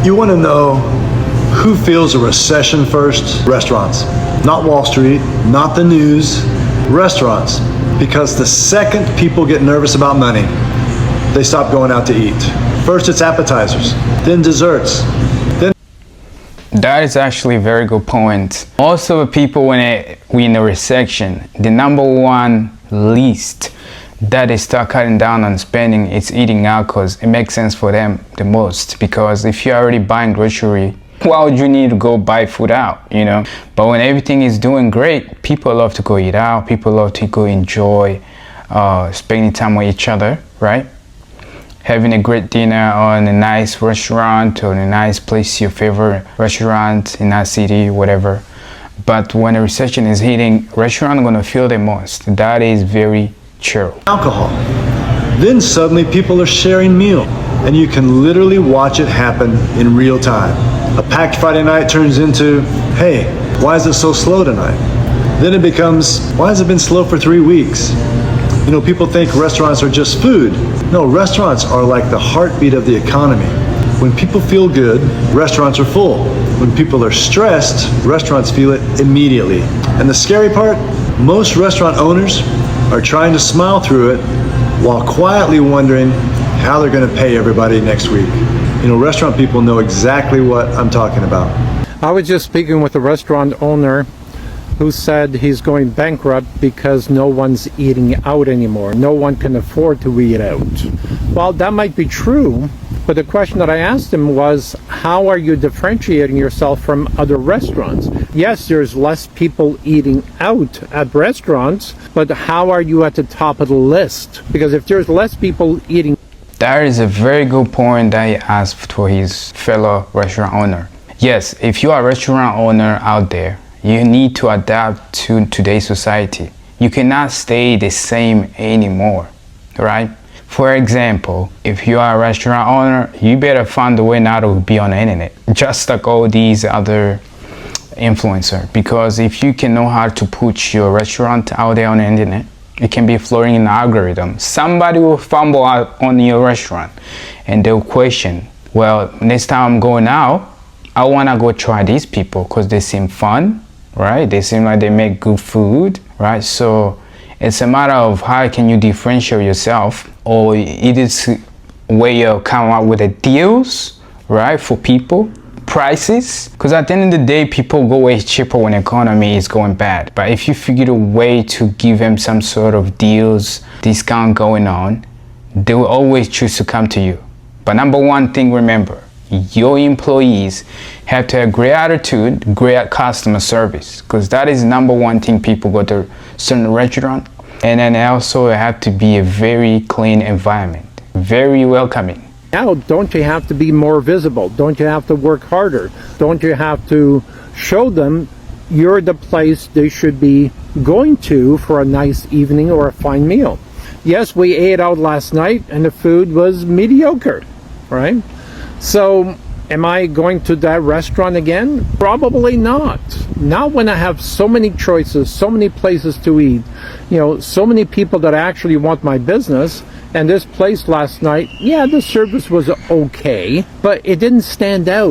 You want to know who feels a recession first? Restaurants. Not Wall Street, not the news, restaurants. Because the second people get nervous about money, they stop going out to eat. First it's appetizers, then desserts, then... That is actually a very good point. Also, people, when we in a recession, the number one least that they start cutting down on spending is eating out, because it makes sense for them the most. Because if you're already buying grocery, why would you need to go buy food out, you know? But when everything is doing great, people love to go eat out. People love to go enjoy spending time with each other, right? Having a great dinner on a nice restaurant or a nice place, your favorite restaurant in that city, whatever. But when a recession is hitting, restaurants are gonna feel the most. That is very true. Alcohol. Then suddenly people are sharing meal, and you can literally watch it happen in real time. A packed Friday night turns into, hey, why is it so slow tonight? Then it becomes, why has it been slow for 3 weeks? You know, people think restaurants are just food. No, restaurants are like the heartbeat of the economy. When people feel good, restaurants are full. When people are stressed, restaurants feel it immediately. And the scary part, most restaurant owners are trying to smile through it while quietly wondering how they're gonna pay everybody next week. You know, restaurant people know exactly what I'm talking about. I was just speaking with a restaurant owner who said he's going bankrupt because no one's eating out anymore. No one can afford to eat out. Well, that might be true, but the question that I asked him was, how are you differentiating yourself from other restaurants? Yes, there's less people eating out at restaurants, but how are you at the top of the list? Because if there's less people eating... That is a very good point that he asked for his fellow restaurant owner. Yes, if you are a restaurant owner out there, you need to adapt to today's society. You cannot stay the same anymore, right? For example, if you are a restaurant owner, you better find a way now to be on the internet, just like all these other influencers. Because if you can know how to put your restaurant out there on the internet, it can be floating in the algorithm. Somebody will fumble out on your restaurant and they'll question, well, next time I'm going out, I want to go try these people because they seem fun, right? They seem like they make good food, right? So it's a matter of how can you differentiate yourself, or it is a way of coming up with the deals, right, for people. Prices, because at the end of the day, people go way cheaper when the economy is going bad. But if you figure a way to give them some sort of deals, discount going on, they will always choose to come to you. But number one thing, remember, your employees have to have great attitude, great customer service, because that is number one thing people go to certain restaurant. And then also have to be a very clean environment, very welcoming. Now, don't you have to be more visible? Don't you have to work harder? Don't you have to show them you're the place they should be going to for a nice evening or a fine meal? Yes, we ate out last night and the food was mediocre, right? So, am I going to that restaurant again? Probably not. Not when I have so many choices, so many places to eat, you know, so many people that actually want my business. And this place last night, yeah, the service was okay, but it didn't stand out.